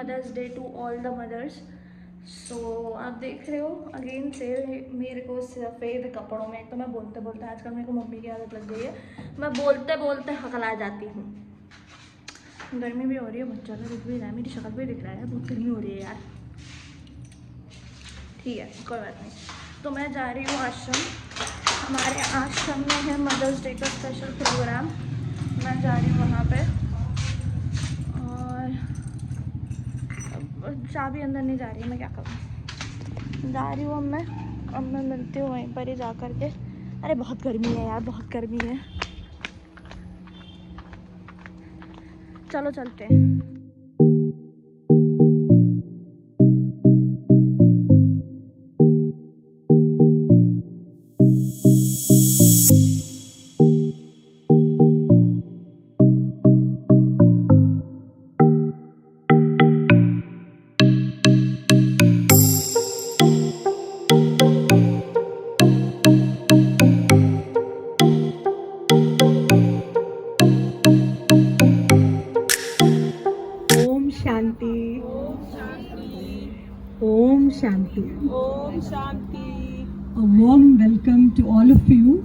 Mother's Day to all the mothers. So आप देख रहे हो अगेन से मेरे को सफ़ेद कपड़ों में, एक तो मैं बोलते बोलते आजकल मेरे को मम्मी की आदत लग गई है, मैं बोलते बोलते हकला जाती हूँ। गर्मी भी हो रही है, बच्चा तो दिख भी रहा है, मेरी शक्ल भी दिख रहा है, बहुत गर्मी हो रही है यार। ठीक है कोई बात नहीं। तो मैं जा रही हूँ आश्रम, हमारे आश्रम में है मदर्स डे का स्पेशल प्रोग्राम, मैं जा रही हूँ वहाँ पे। और चाबी अंदर नहीं जा रही है, मैं क्या करूँ, जा रही हूँ अब मैं मिलती हूँ वहीं पर ही जा कर के। अरे बहुत गर्मी है यार, बहुत गर्मी है, चलो चलते हैं। शांति, Om Shanti, Om Shanti. A warm welcome to all of you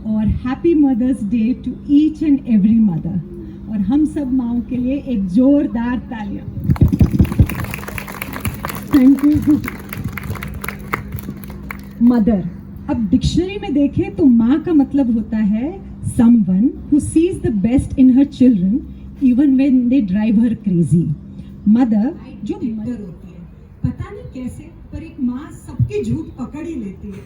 और Happy Mother's Day to each and every mother। और हम सब माओं के लिए एक जोरदार तालियां। Thank you. मदर, अब डिक्शनरी में देखें तो माँ का मतलब होता है someone who sees the best in her children even when they drive her crazy। Mother जो मदर होती है, पता नहीं कैसे पर एक माँ सबके झूठ पकड़ ही लेती है।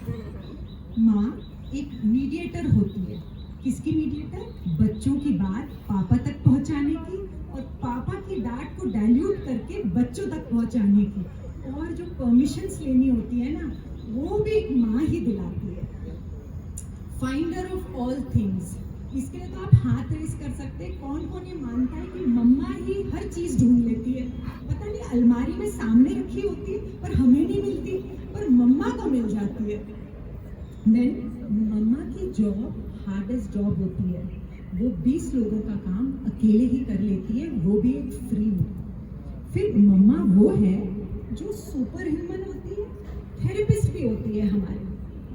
माँ एक मीडिएटर होती है। किसकी मीडिएटर? बच्चों की बात पापा तक पहुँचाने की और पापा की डांट को डाइल्यूट करके बच्चों तक पहुँचाने की। और जो परमिशंस लेनी होती है ना, वो भी एक माँ ही दिलाती है। फाइंडर ऑफ ऑल थिंग्स, इसके लिए तो आप हाथ रेस कर सकते हैं। कौन कौन ये मानता है कि मम्मा ही हर चीज ढूंढ लेती है? पता नहीं अलमारी में सामने रखी होती है पर हमें नहीं मिलती, पर मम्मा को मिल जाती है। देन मम्मा की जॉब हार्डेस्ट जॉब होती है। वो 20 लोगों का काम अकेले ही कर लेती है, वो भी एक फ्री में। फिर मम्मा वो है जो सुपर ह्यूमन होती है, थेरेपिस्ट भी होती है हमारी,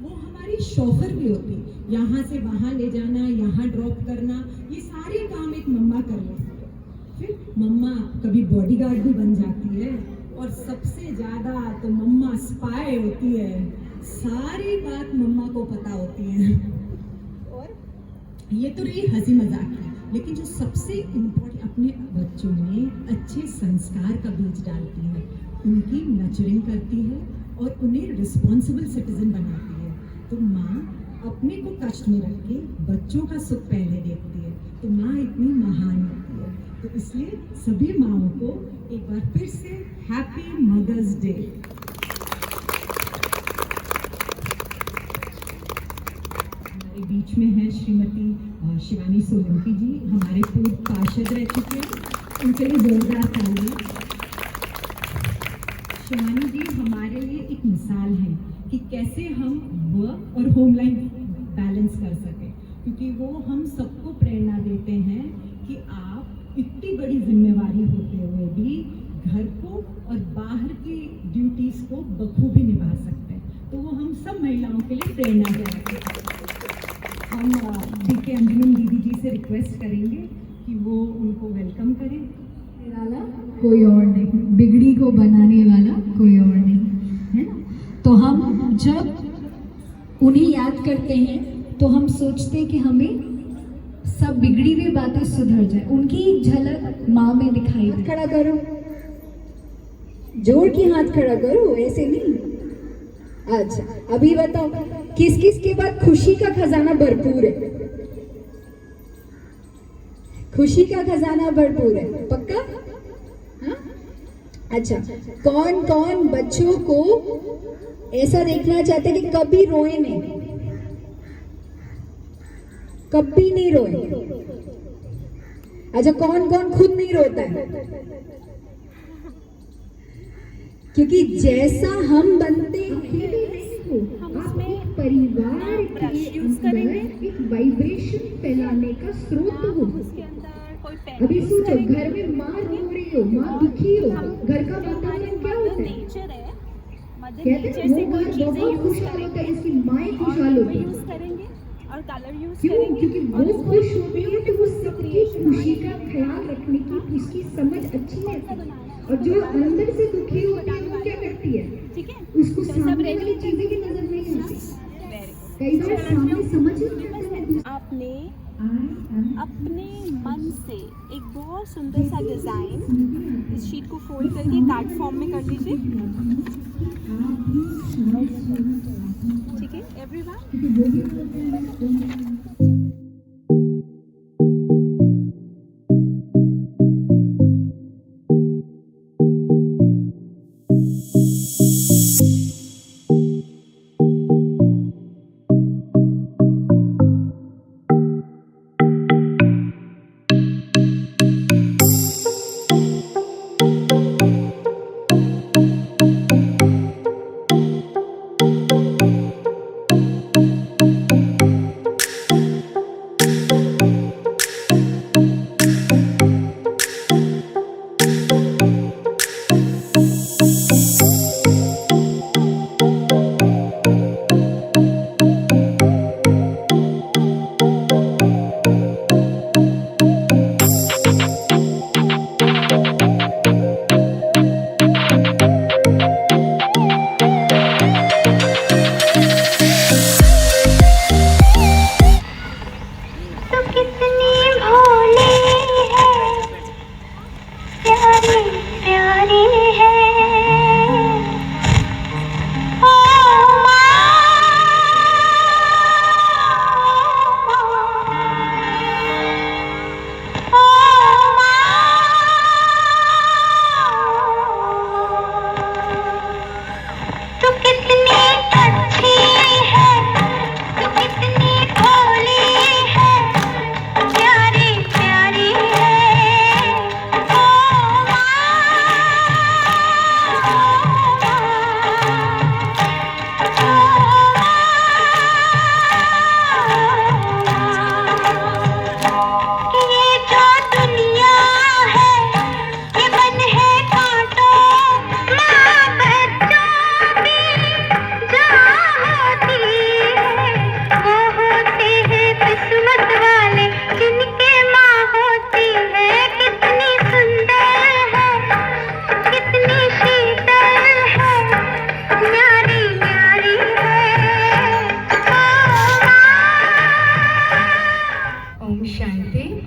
वो हमारी शॉफर भी होती है। यहाँ से वहाँ ले जाना, यहाँ ड्रॉप करना, ये सारे काम एक मम्मा कर लेती है। फिर मम्मा कभी बॉडीगार्ड भी बन जाती है और सबसे ज़्यादा तो मम्मा स्पाई होती है। सारी बात मम्मा को पता होती है। और ये तो रही हंसी मजाक की, लेकिन जो सबसे इम्पोर्टेंट, अपने बच्चों में अच्छे संस्कार का बीज डालती है, उनकी नर्चरिंग करती है और उन्हें रिस्पॉन्सिबल सिटीजन बनाती है। तो माँ अपने को कष्ट में रख के बच्चों का सुख पहले देखती है, तो माँ इतनी महान होती है। तो इसलिए सभी माँओं को एक बार फिर से हैप्पी मदर्स डे। हमारे बीच में है श्रीमती शिवानी सोलंकी जी, हमारे पूर्व पार्षद रह चुके हैं, उनके लिए जोरदार तालियां। शिवानी जी हमारे लिए एक मिसाल है कि कैसे हम वर्क और होम लाइफ बैलेंस कर सकें, क्योंकि वो हम सबको प्रेरणा देते हैं कि आप इतनी बड़ी जिम्मेवारी होते हुए भी घर को और बाहर की ड्यूटीज को बखूबी निभा सकते हैं। तो वो हम सब महिलाओं के लिए प्रेरणा देते हैं। हम बीके अंजुमन दीदी जी से रिक्वेस्ट करेंगे कि वो उनको वेलकम करें। वाला कोई और नहीं, बिगड़ी को बनाने वाला कोई और नहीं, है ना। तो हम जब उन्हें याद करते हैं तो हम सोचते हैं कि हमें सब बिगड़ी हुई बातें सुधर जाए, उनकी झलक माँ में दिखाई दे। खड़ा करो, जोर की हाथ खड़ा करो, ऐसे नहीं। अच्छा अभी बताओ, किस किस के बाद खुशी का खजाना भरपूर है? खुशी का खजाना भरपूर है, पक्का? हाँ? अच्छा, कौन कौन बच्चों को ऐसा देखना चाहते कि कभी रोए नहीं, कभी नहीं रोए? अच्छा, कौन कौन खुद नहीं रोता है? क्योंकि जैसा हम बनते हैं परिवार के अंदर एक वाइब्रेशन फैलाने का स्रोत हो। अभी सोचो, घर में माँ रो रही रही हो, माँ दुखी हो, घर का वातावरण क्या होता है? नेचर है, मदर कहते नेचर हैं से वो कोई घर चीजें बहुत यूज खुशहाल होता है, करेंगे इसकी माएँ खुशहाल और होती है। यूज करेंगे और कलर यूज क्यों? करेंगे क्योंकि वो और उसको खुश होती है तो वो सबकी creation खुशी का ख्याल रखने की उसकी समझ अच्छी रहती है। और जो अंदर से दुखी होती है वो क्या करती है? ठीक है। उसको तो सब सामने ready? वाली चीजें की नजर नहीं आती। Very good. कई बार सामने समझ ही नहीं आता है। आपने I am अपने मन से एक बहुत सुंदर सा डिजाइन इस शीट को फोल्ड करके कार्ड फॉर्म में कर लीजिए। ठीक है एवरीवन।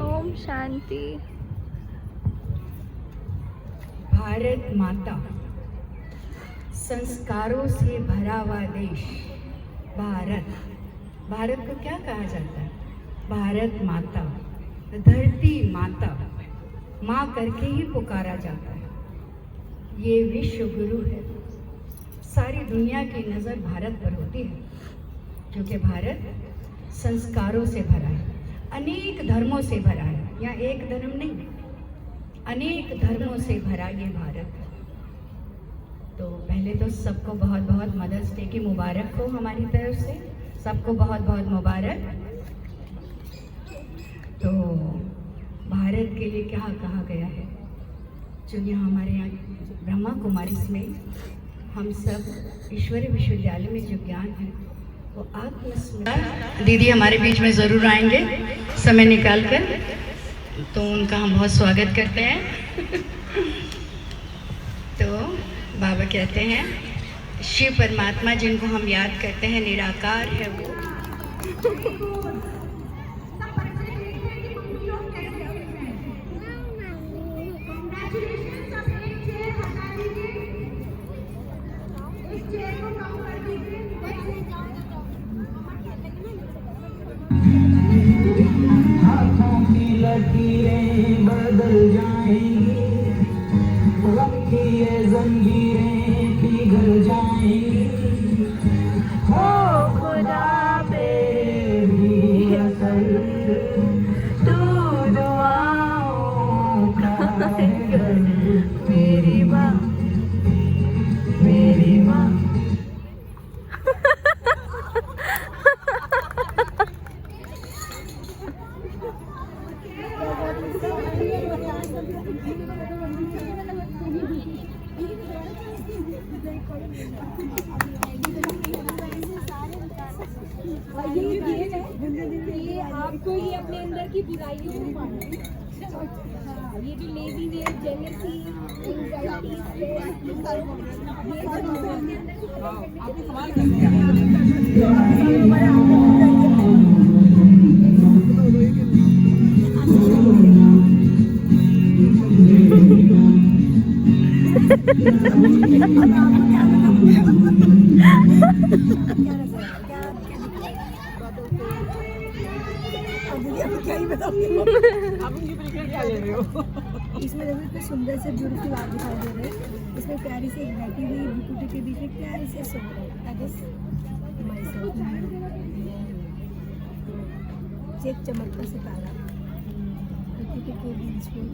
ओम शांति। भारत माता संस्कारों से भरा हुआ देश भारत। भारत को क्या कहा जाता है? भारत माता, धरती माता, माँ करके ही पुकारा जाता है। ये विश्व गुरु है। सारी दुनिया की नज़र भारत पर होती है क्योंकि भारत संस्कारों से भरा है, अनेक धर्मों से भरा है। यहाँ एक धर्म नहीं, अनेक धर्मों से भरा ये भारत। तो पहले तो सबको बहुत बहुत मदर्स डे की मुबारक हो हमारी तरफ से, सबको बहुत बहुत मुबारक। तो भारत के लिए क्या कहा गया है? जो यहाँ हमारे यहाँ ब्रह्मा कुमारीज में हम सब ईश्वरीय विश्वविद्यालय में जो ज्ञान है वो आत्मस्मरण। दीदी हमारे बीच में ज़रूर आएंगे समय निकाल कर, तो उनका हम बहुत स्वागत करते हैं। तो बाबा कहते हैं शिव परमात्मा जिनको हम याद करते हैं निराकार है वो। हाथों की लकीरें बदल जाएंगी, वक्त की ये जंजीरें पिघल जाएंगी। हो खुदा पे भी असर तू दुआओं का है घर। मेरी माँ, मेरी माँ। कोई अपने अंदर की बुराइयों को मारे। हाँ, ये जो लेजीनेस, जेलसी, एंजाइटी, इसमें देखो इतने सुंदर से ब्यूटीफुल आर्ट दिखाई दे रहे हैं। इसमें प्यारी से एक बैठी हुई बुकुटी के बीच में प्यारी से सो एक चमकता सितारा बुकुटी के बीच में।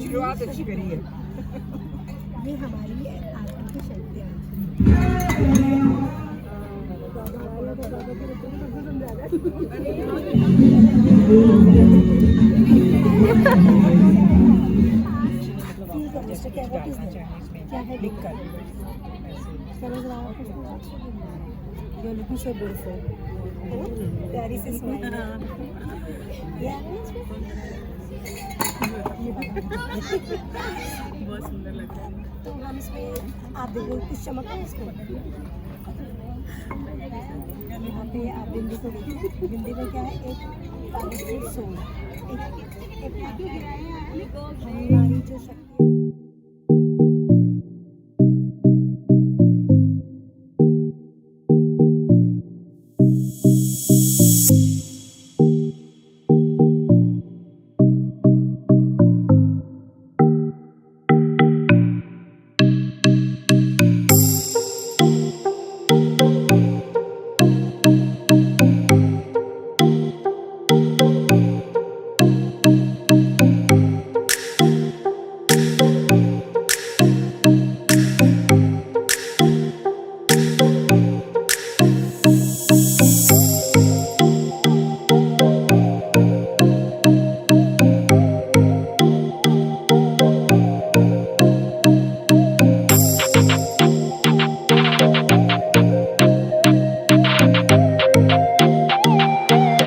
शुरुआत अच्छी करी है। ये हमारी आत्मा की शक्ति है। क्या है दिक्कत? You're looking so beautiful. प्यारी से स्माइल। बहुत सुंदर लग रहा है। तो हम इसमें आप देखो कुछ चमक है इसमें। यहाँ पे आप बिंदी को देखिए। बिंदी में क्या है? एक पावरफुल सोल, एक हमारी जो शक्ति